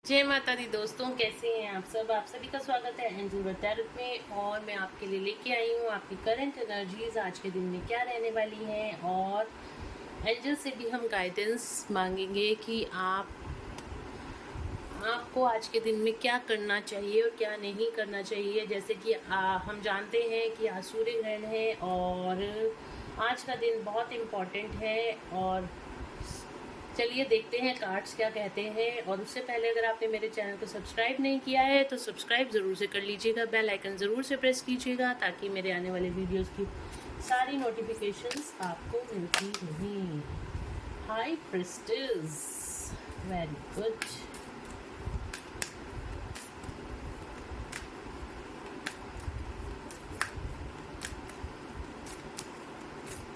जय माता दी दोस्तों, कैसे हैं आप सब। आप सभी का स्वागत है एंजल टैरोट में। और मैं आपके लिए लेके आई हूँ आपकी करंट एनर्जीज आज के दिन में क्या रहने वाली हैं। और एंजल से भी हम गाइडेंस मांगेंगे कि आपको आज के दिन में क्या करना चाहिए और क्या नहीं करना चाहिए। जैसे कि हम जानते हैं कि आज सूर्य ग्रहण है और आज का दिन बहुत इम्पोर्टेंट है। और चलिए देखते हैं कार्ड्स क्या कहते हैं। और उससे पहले अगर आपने मेरे चैनल को सब्सक्राइब नहीं किया है तो सब्सक्राइब ज़रूर से कर लीजिएगा, बेल आइकन ज़रूर से प्रेस कीजिएगा ताकि मेरे आने वाले वीडियोस की सारी नोटिफिकेशंस आपको मिलती रहें। High priestess, very good.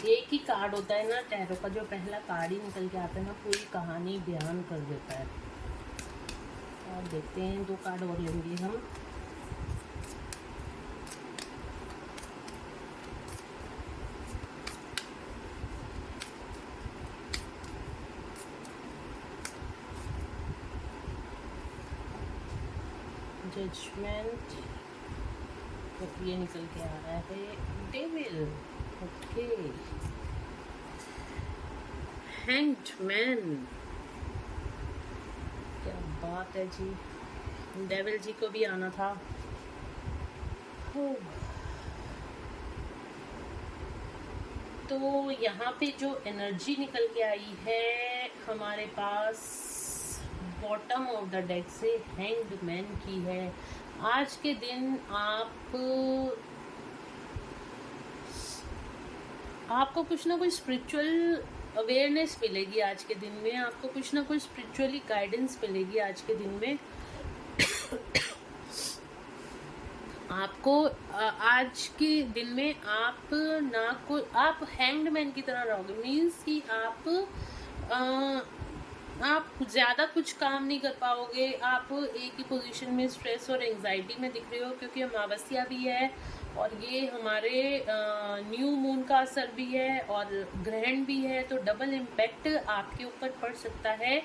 एक ही कार्ड होता है ना टैरो का, जो पहला कार्ड ही निकल के आता है ना पूरी कहानी बयान कर देता है। और देखते हैं, दो कार्ड और लेंगे हम। जजमेंट, तो ये निकल के आ रहा है डेविल। ओके, हैंग्ड मैन, क्या बात है जी, डेविल जी को भी आना था। तो यहाँ पे जो एनर्जी निकल के आई है हमारे पास बॉटम ऑफ द डेक से हैंग्ड मैन की है। आज के दिन आपको कुछ ना कुछ स्पिरिचुअल अवेयरनेस मिलेगी। आज के दिन में आपको कुछ ना कुछ स्पिरिचुअली गाइडेंस मिलेगी। आज के दिन में आपको आज के दिन में आप हैंग्ड मैन की तरह रहोगे। मीन्स कि आप ज़्यादा कुछ काम नहीं कर पाओगे। आप एक ही पोजीशन में स्ट्रेस और एंजाइटी में दिख रहे हो, क्योंकि अमावस्या भी है और ये हमारे न्यू मून का असर भी है और ग्रहण भी है, तो डबल इम्पैक्ट आपके ऊपर पड़ सकता है।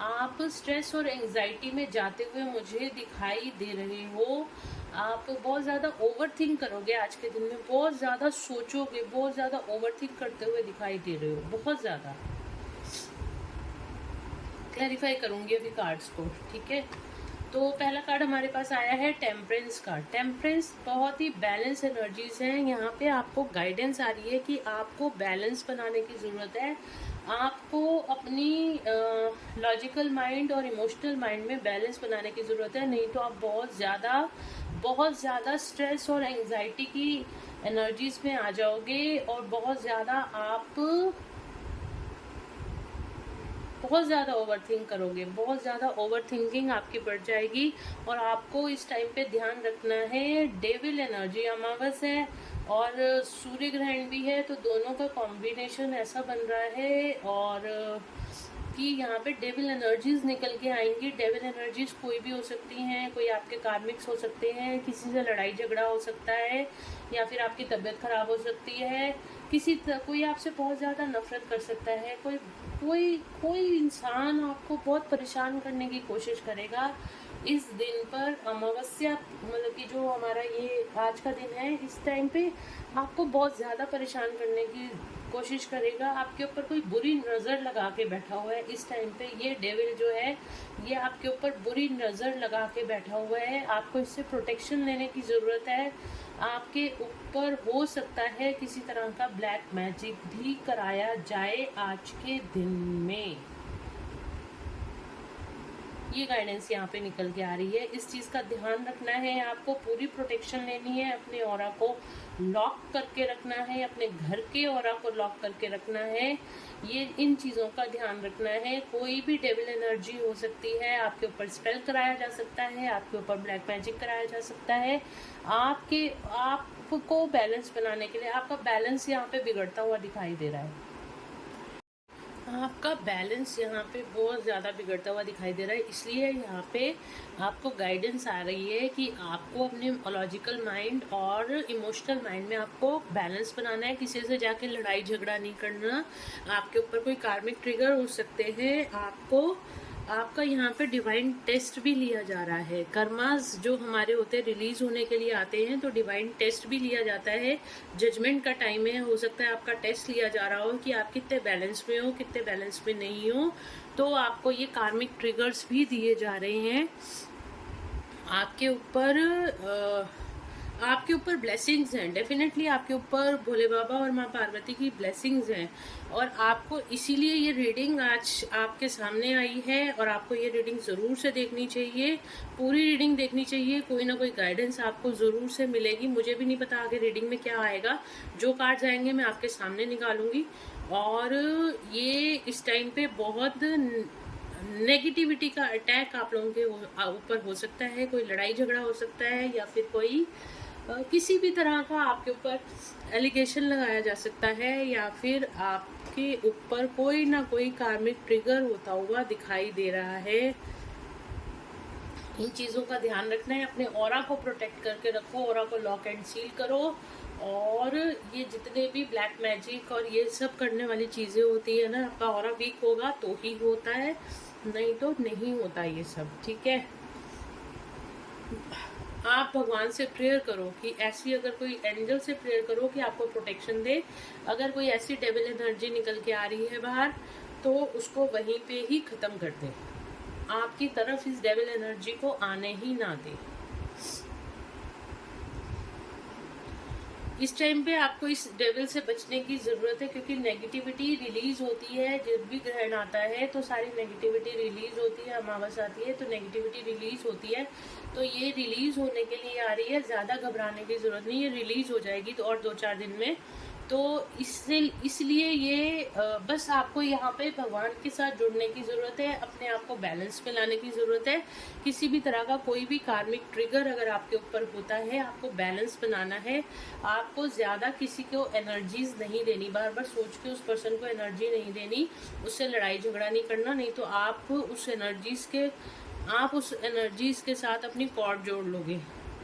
आप स्ट्रेस और एंजाइटी में जाते हुए मुझे दिखाई दे रहे हो। आप बहुत ज़्यादा ओवर थिंक करोगे आज के दिन में, बहुत ज़्यादा सोचोगे, बहुत ज़्यादा ओवर थिंक करते हुए दिखाई दे रहे हो, बहुत ज़्यादा। क्लैरिफाई करूंगी अभी कार्ड्स को, ठीक है। तो पहला कार्ड हमारे पास आया है टेम्परेंस कार्ड। टेम्परेंस बहुत ही बैलेंस एनर्जीज हैं। यहाँ पे आपको गाइडेंस आ रही है कि आपको बैलेंस बनाने की ज़रूरत है। आपको अपनी लॉजिकल माइंड और इमोशनल माइंड में बैलेंस बनाने की ज़रूरत है, नहीं तो आप बहुत ज़्यादा स्ट्रेस और एंजाइटी की एनर्जीज में आ जाओगे और बहुत ज़्यादा ओवर थिंक करोगे। बहुत ज़्यादा ओवर थिंकिंग आपकी बढ़ जाएगी। और आपको इस टाइम पे ध्यान रखना है, डेविल एनर्जी, अमावस है और सूर्य ग्रहण भी है, तो दोनों का कॉम्बिनेशन ऐसा बन रहा है और कि यहाँ पे डेविल एनर्जीज निकल के आएंगी। डेविल एनर्जीज कोई भी हो सकती हैं, कोई आपके कार्मिक्स हो सकते हैं, किसी से लड़ाई झगड़ा हो सकता है, या फिर आपकी तबीयत खराब हो सकती है, कोई आपसे बहुत ज़्यादा नफरत कर सकता है, कोई इंसान आपको बहुत परेशान करने की कोशिश करेगा इस दिन पर। अमावस्या मतलब कि जो हमारा ये आज का दिन है, इस टाइम पे आपको बहुत ज़्यादा परेशान करने की कोशिश करेगा। आपके ऊपर कोई बुरी नज़र लगा के बैठा हुआ है इस टाइम पे। ये डेविल जो है ये आपके ऊपर बुरी नज़र लगा के बैठा हुआ है। आपको इससे प्रोटेक्शन लेने की ज़रूरत है। आपके ऊपर हो सकता है किसी तरह का ब्लैक मैजिक भी कराया जाए आज के दिन में। ये गाइडेंस यहाँ पे निकल के आ रही है। इस चीज़ का ध्यान रखना है, आपको पूरी प्रोटेक्शन लेनी है, अपने ऑरा को लॉक करके रखना है, अपने घर के ऑरा को लॉक करके रखना है। ये इन चीज़ों का ध्यान रखना है। कोई भी डेविल एनर्जी हो सकती है, आपके ऊपर स्पेल कराया जा सकता है, आपके ऊपर ब्लैक मैजिक कराया जा सकता है। आपको बैलेंस बनाने के लिए आपका बैलेंस यहाँ पे बिगड़ता हुआ दिखाई दे रहा है। आपका बैलेंस यहाँ पे बहुत ज़्यादा बिगड़ता हुआ दिखाई दे रहा है, इसलिए यहाँ पे आपको गाइडेंस आ रही है कि आपको अपने लॉजिकल माइंड और इमोशनल माइंड में आपको बैलेंस बनाना है। किसी से जाके लड़ाई झगड़ा नहीं करना। आपके ऊपर कोई कार्मिक ट्रिगर हो सकते हैं, आपको आपका यहाँ पे डिवाइन टेस्ट भी लिया जा रहा है। कर्मास जो हमारे होते हैं रिलीज होने के लिए आते हैं, तो डिवाइन टेस्ट भी लिया जाता है। जजमेंट का टाइम है, हो सकता है आपका टेस्ट लिया जा रहा हो कि आप कितने बैलेंस में हो, कितने बैलेंस में नहीं हो। तो आपको ये कार्मिक ट्रिगर्स भी दिए जा रहे हैं। आपके ऊपर ब्लेसिंग्स हैं, डेफिनेटली आपके ऊपर भोले बाबा और माँ पार्वती की ब्लेसिंग्स हैं। और आपको इसीलिए ये रीडिंग आज आपके सामने आई है, और आपको ये रीडिंग ज़रूर से देखनी चाहिए, पूरी रीडिंग देखनी चाहिए। कोई ना कोई गाइडेंस आपको ज़रूर से मिलेगी। मुझे भी नहीं पता आगे रीडिंग में क्या आएगा, जो कार्ड्स आएंगे मैं आपके सामने निकालूंगी। और ये इस टाइम पे बहुत नेगेटिविटी का अटैक आप लोगों के ऊपर हो सकता है। कोई लड़ाई झगड़ा हो सकता है, या फिर कोई किसी भी तरह का आपके ऊपर एलिगेशन लगाया जा सकता है, या फिर आपके ऊपर कोई ना कोई कार्मिक ट्रिगर होता हुआ दिखाई दे रहा है। इन चीज़ों का ध्यान रखना है। अपने ऑरा को प्रोटेक्ट करके रखो, ऑरा को लॉक एंड सील करो। और ये जितने भी ब्लैक मैजिक और ये सब करने वाली चीज़ें होती है ना, आपका ऑरा वीक होगा तो ही होता है, नहीं तो नहीं होता ये सब, ठीक है। आप भगवान से प्रेयर करो कि ऐसी, अगर कोई एंजल से प्रेयर करो कि आपको प्रोटेक्शन दे। अगर कोई ऐसी डेविल एनर्जी निकल के आ रही है बाहर, तो उसको वहीं पे ही ख़त्म कर दे। आपकी तरफ इस डेविल एनर्जी को आने ही ना दे। इस टाइम पे आपको इस डेविल से बचने की ज़रूरत है, क्योंकि नेगेटिविटी रिलीज होती है। जब भी ग्रहण आता है तो सारी नेगेटिविटी रिलीज होती है, अमावस्या आती है तो नेगेटिविटी रिलीज होती है। तो ये रिलीज होने के लिए आ रही है, ज़्यादा घबराने की ज़रूरत नहीं है, रिलीज हो जाएगी तो और 2-4 दिन में। तो इसलिए ये बस आपको यहाँ पे भगवान के साथ जुड़ने की ज़रूरत है, अपने आप को बैलेंस में लाने की ज़रूरत है। किसी भी तरह का कोई भी कार्मिक ट्रिगर अगर आपके ऊपर होता है, आपको बैलेंस बनाना है। आपको ज़्यादा किसी को एनर्जीज नहीं देनी, बार बार सोच के उस पर्सन को एनर्जी नहीं देनी, उससे लड़ाई झगड़ा नहीं करना, नहीं तो आप उस एनर्जीज के साथ अपनी कॉर्ड जोड़ लोगे,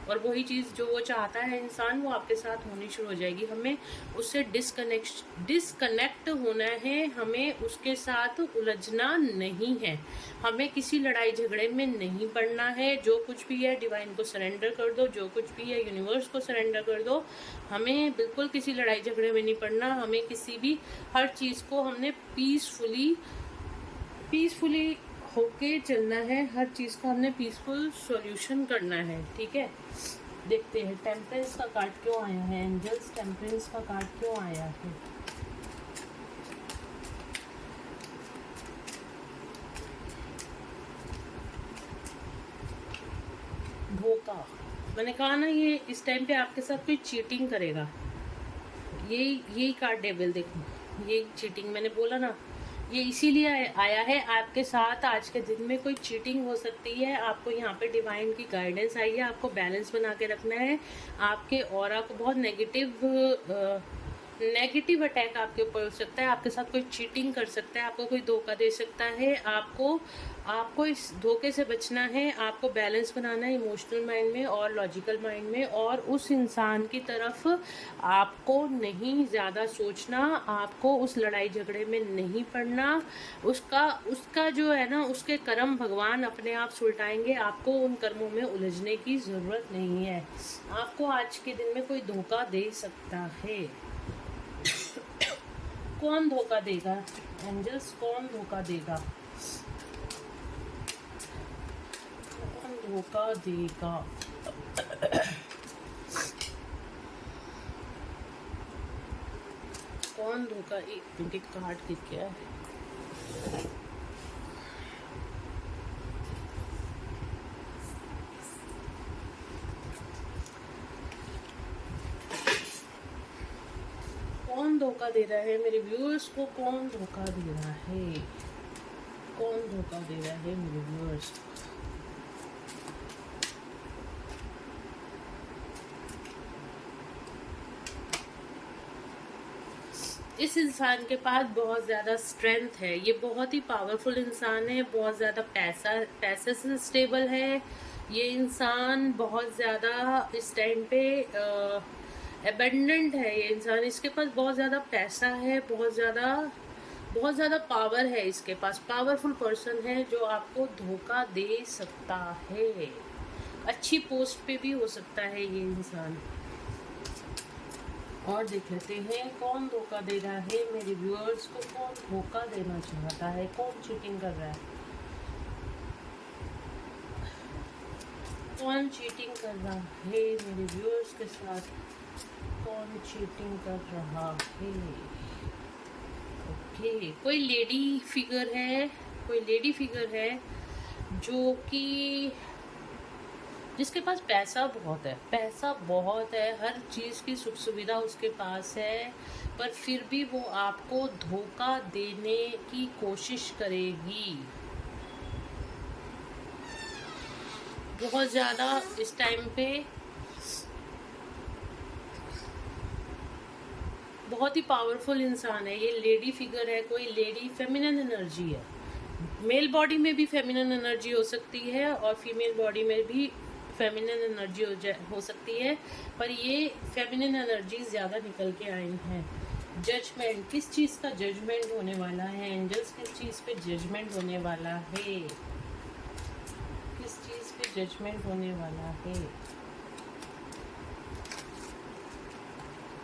और वही चीज़ जो वो चाहता है इंसान, वो आपके साथ होनी शुरू हो जाएगी। हमें उससे डिस्कनेक्ट होना है, हमें उसके साथ उलझना नहीं है, हमें किसी लड़ाई झगड़े में नहीं पड़ना है। जो कुछ भी है डिवाइन को सरेंडर कर दो, जो कुछ भी है यूनिवर्स को सरेंडर कर दो। हमें बिल्कुल किसी लड़ाई झगड़े में नहीं पड़ना। हमें किसी भी, हर चीज़ को हमने पीसफुली होके चलना है। हर चीज़ का हमने पीसफुल सॉल्यूशन करना है, ठीक है। देखते हैं टेम्परेंस का कार्ड क्यों आया है, एंजल्स टेम्परेंस का कार्ड क्यों आया है। धोखा, मैंने कहा ना, ये इस टाइम पे आपके साथ कोई चीटिंग करेगा। यही कार्ड डेविल, देखो ये चीटिंग मैंने बोला ना, ये इसीलिए आया है। आपके साथ आज के दिन में कोई चीटिंग हो सकती है। आपको यहाँ पे डिवाइन की गाइडेंस आई है, आपको बैलेंस बना के रखना है। आपके ऑरा को बहुत नेगेटिव अटैक आपके ऊपर हो सकता है, आपके साथ कोई चीटिंग कर सकता है, आपको कोई धोखा दे सकता है। आपको इस धोखे से बचना है। आपको बैलेंस बनाना है इमोशनल माइंड में और लॉजिकल माइंड में, और उस इंसान की तरफ आपको नहीं ज़्यादा सोचना, आपको उस लड़ाई झगड़े में नहीं पड़ना। उसका जो है ना, उसके कर्म भगवान अपने आप सुलटाएंगे। आपको उन कर्मों में उलझने की ज़रूरत नहीं है। आपको आज के दिन में कोई धोखा दे सकता है। कौन धोखा देगा एंजल्स, कौन धोखा देगा, कौन धोखा देगा। कौन धोखा, एक मिनट, कार्ड गिर गया है। कौन धोखा दे रहा है मेरे व्यूअर्स को, कौन धोखा दे रहा है, कौन धोखा दे रहा है मेरे व्यूअर्स। इस इंसान के पास बहुत ज़्यादा स्ट्रेंथ है, ये बहुत ही पावरफुल इंसान है, बहुत ज़्यादा पैसे से स्टेबल है। ये इंसान बहुत ज़्यादा इस टाइम पे एबंडेंट है। ये इंसान, इसके पास बहुत ज़्यादा पैसा है, बहुत ज़्यादा बहुत ज़्यादा पावर है इसके पास, पावरफुल पर्सन है जो आपको धोखा दे सकता है। अच्छी पोस्ट पे भी हो सकता है ये इंसान। और देख लेते हैं कौन धोखा दे रहा है मेरे व्यूअर्स को, कौन धोखा देना चाहता है, कौन चीटिंग कर रहा है, कौन चीटिंग कर रहा है मेरे व्यूअर्स के साथ, कौन चीटिंग कर रहा है। ओके, कोई लेडी फिगर है, कोई लेडी फिगर है जो कि जिसके पास पैसा बहुत है, पैसा बहुत है, हर चीज़ की सुख सुविधा उसके पास है, पर फिर भी वो आपको धोखा देने की कोशिश करेगी। बहुत ज़्यादा इस टाइम पे बहुत ही पावरफुल इंसान है ये, लेडी फिगर है, कोई लेडी, फेमिनिन एनर्जी है। मेल बॉडी में भी फेमिनिन एनर्जी हो सकती है और फीमेल बॉडी में भी फेमिनिन एनर्जी हो सकती है, पर ये फेमिनिन एनर्जी ज़्यादा निकल के आई हैं। जजमेंट, किस चीज़ का जजमेंट होने वाला है एंजल्स, किस चीज़ पे जजमेंट होने वाला है, किस चीज़ पे जजमेंट होने वाला है।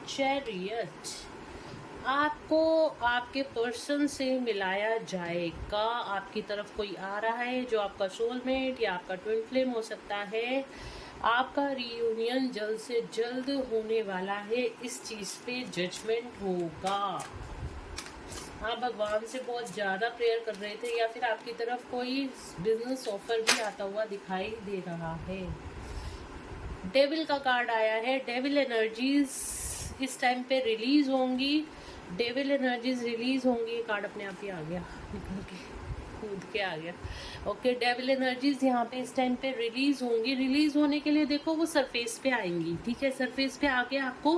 चैरियट, आपको आपके पर्सन से मिलाया जाएगा, आपकी तरफ कोई आ रहा है जो आपका सोलमेट या आपका ट्विन फ्लेम हो सकता है। आपका रियूनियन जल्द से जल्द होने वाला है, इस चीज़ पे जजमेंट होगा। आप भगवान से बहुत ज़्यादा प्रेयर कर रहे थे या फिर आपकी तरफ कोई बिजनेस ऑफर भी आता हुआ दिखाई दे रहा है। डेविल का कार्ड आया है, डेविल एनर्जीज इस टाइम पे रिलीज होंगी, डेविल एनर्जीज रिलीज होंगी। कार्ड अपने आप ही आ गया, निकल के कूद के आ गया। ओके, डेविल एनर्जीज यहाँ पे इस टाइम पे रिलीज होंगी। रिलीज होने के लिए देखो वो सरफेस पे आएंगी, ठीक है, सरफेस पे आके आपको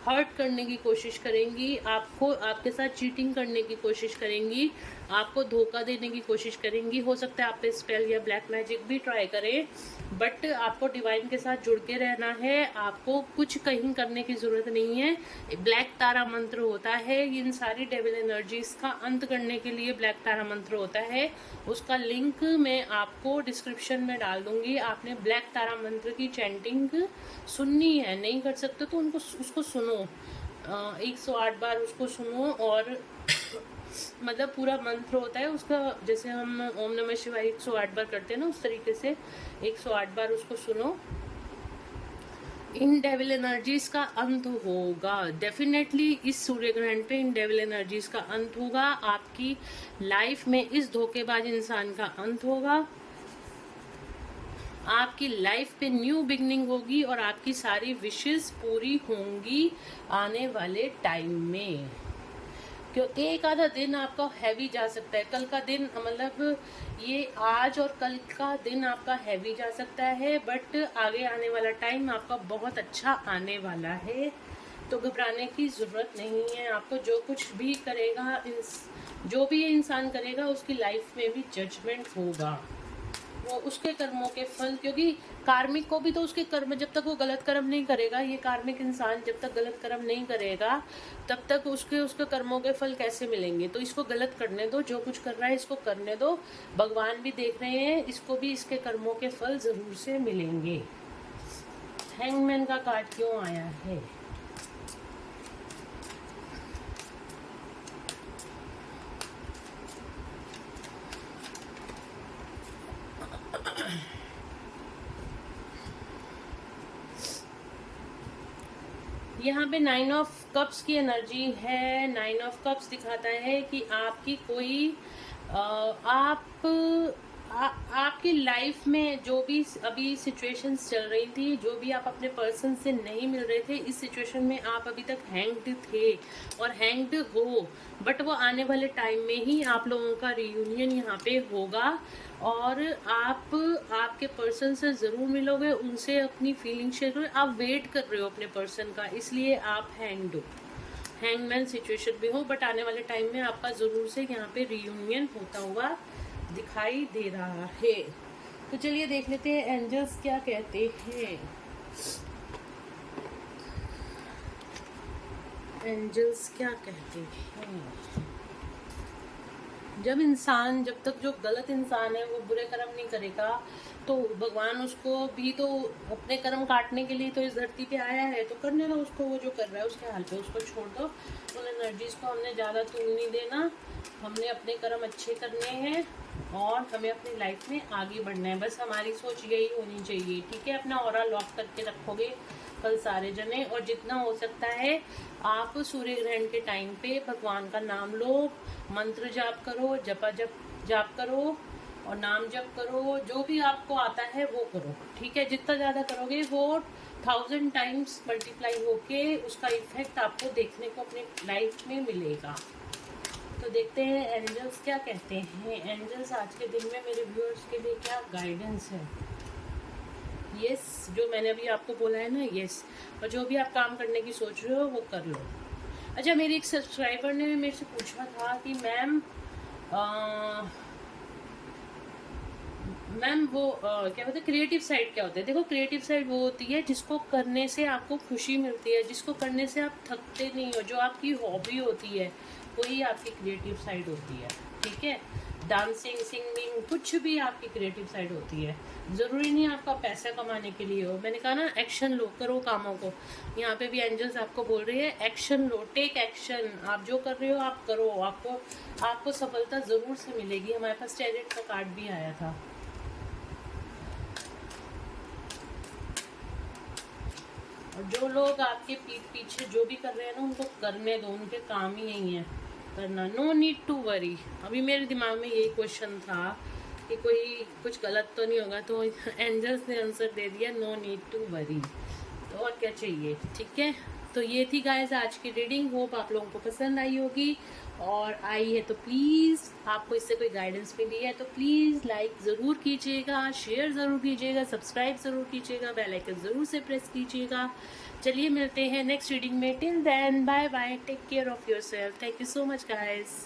हर्ट करने की कोशिश करेंगी, आपको आपके साथ चीटिंग करने की कोशिश करेंगी, आपको धोखा देने की कोशिश करेंगी। हो सकता है आप पे स्पेल या ब्लैक मैजिक भी ट्राई करें, बट आपको डिवाइन के साथ जुड़ के रहना है, आपको कुछ कहीं करने की ज़रूरत नहीं है। ब्लैक तारा मंत्र होता है, इन सारी डेविल एनर्जीज का अंत करने के लिए ब्लैक तारा मंत्र होता है, उसका लिंक मैं आपको डिस्क्रिप्शन में डाल दूंगी। आपने ब्लैक तारा मंत्र की चैंटिंग सुननी है, नहीं कर सकते तो उनको उसको सुनो, 108 बार उसको सुनो। और मतलब पूरा मंत्र होता है उसका, जैसे हम ओम नमः शिवाय 108 बार करते हैं ना, उस तरीके से 108 बार उसको सुनो। इन डेविल एनर्जीज का अंत होगा, डेफिनेटली इस सूर्य ग्रहण पे इन डेविल एनर्जीज का अंत होगा। आपकी लाइफ में इस धोखेबाज इंसान का अंत होगा, आपकी लाइफ पे न्यू बिगनिंग होगी और आपकी सारी विशेस पूरी होंगी आने वाले टाइम में। क्यों एक आधा दिन आपका हैवी जा सकता है, कल का दिन मतलब ये आज और कल का दिन आपका हैवी जा सकता है, बट आगे आने वाला टाइम आपका बहुत अच्छा आने वाला है, तो घबराने की ज़रूरत नहीं है। आपको जो कुछ भी करेगा, जो भी ये इंसान करेगा उसकी लाइफ में भी जजमेंट होगा, वो उसके कर्मों के फल, क्योंकि कार्मिक को भी तो उसके कर्म, जब तक वो गलत कर्म नहीं करेगा, ये कार्मिक इंसान जब तक गलत कर्म नहीं करेगा तब तक उसके कर्मों के फल कैसे मिलेंगे। तो इसको गलत करने दो, जो कुछ कर रहा है इसको करने दो, भगवान भी देख रहे हैं, इसको भी इसके कर्मों के फल जरूर से मिलेंगे। हैंगमैन का कार्ड क्यों आया है? यहाँ पे 9 ऑफ कप्स की एनर्जी है। 9 ऑफ कप्स दिखाता है कि आपकी कोई आपकी लाइफ में जो भी अभी सिचुएशंस चल रही थी, जो भी आप अपने पर्सन से नहीं मिल रहे थे, इस सिचुएशन में आप अभी तक हैंग्ड थे और हैंग्ड हो, बट वो आने वाले टाइम में ही आप लोगों का रियूनियन यहाँ पे होगा और आप आपके पर्सन से ज़रूर मिलोगे, उनसे अपनी फीलिंग शेयर करोगे। आप वेट कर रहे हो अपने पर्सन का, इसलिए आप हैंग्ड हो, हैंगमैन सिचुएशन भी हो, बट आने वाले टाइम में आपका ज़रूर से यहाँ पे रियूनियन होता हुआ दिखाई दे रहा है। तो चलिए देख लेते हैं एंजल्स क्या कहते हैं। एंजल्स क्या कहते हैं? जब तक जो गलत इंसान है वो बुरे कर्म नहीं करेगा, तो भगवान उसको भी तो अपने कर्म काटने के लिए तो इस धरती पे आया है, तो करने दो उसको, वो जो कर रहा है उसके हाल पे उसको छोड़ दो। उन एनर्जीज को हमने ज़्यादा तूल नहीं देना, हमने अपने कर्म अच्छे करने हैं और हमें अपनी लाइफ में आगे बढ़ना है। बस हमारी सोच यही होनी चाहिए, ठीक है। अपना ऑरा लॉक करके रखोगे कल सारे जने, और जितना हो सकता है आप सूर्य ग्रहण के टाइम पे भगवान का नाम लो, मंत्र जाप करो, जाप करो और नाम जप करो, जो भी आपको आता है वो करो, ठीक है। जितना ज़्यादा करोगे वो 1000 टाइम्स मल्टीप्लाई होके उसका इफेक्ट आपको देखने को अपनी लाइफ में मिलेगा। तो देखते हैं एंजल्स क्या कहते हैं। एंजल्स आज के दिन में मेरे व्यूअर्स के लिए क्या गाइडेंस है। यस, जो मैंने अभी आपको बोला है ना, यस। और जो भी आप काम करने की सोच रहे हो वो कर लो। अच्छा, मेरी एक सब्सक्राइबर ने मेरे से पूछा था कि मैम वो क्या बोलते हैं, क्रिएटिव साइड क्या होता है। देखो, क्रिएटिव साइड वो होती है जिसको करने से आपको खुशी मिलती है, जिसको करने से आप थकते नहीं हो, जो आपकी हॉबी होती है वही आपकी क्रिएटिव साइड होती है, ठीक है। डांसिंग, सिंगिंग, कुछ भी आपकी क्रिएटिव साइड होती है। ज़रूरी नहीं आपका पैसा कमाने के लिए हो। मैंने कहा ना, एक्शन लो, करो कामों को। यहाँ पे भी एंजल्स आपको बोल रही है एक्शन लो, टेक एक्शन। आप जो कर रहे हो आप करो, आपको सफलता ज़रूर से मिलेगी। हमारे पास चैरियट का कार्ड भी आया था। और जो लोग आपके पीठ पीछे जो भी कर रहे हैं ना, उनको करने दो, उनके काम ही यही है करना। No need to worry. अभी मेरे दिमाग में यही क्वेश्चन था कि कोई कुछ गलत तो नहीं होगा, तो एंजल्स ने आंसर दे दिया, नो नीड टू वरी। तो और क्या चाहिए, ठीक है। तो ये थी गाइस आज की रीडिंग। होप आप लोगों को पसंद आई होगी, और आई है तो प्लीज़, आपको इससे कोई गाइडेंस मिली है तो प्लीज़ लाइक ज़रूर कीजिएगा, शेयर ज़रूर कीजिएगा, सब्सक्राइब ज़रूर कीजिएगा, बेल आइकन ज़रूर से प्रेस कीजिएगा। चलिए मिलते हैं नेक्स्ट रीडिंग में। Till then bye bye, take care of yourself. Thank you so much guys.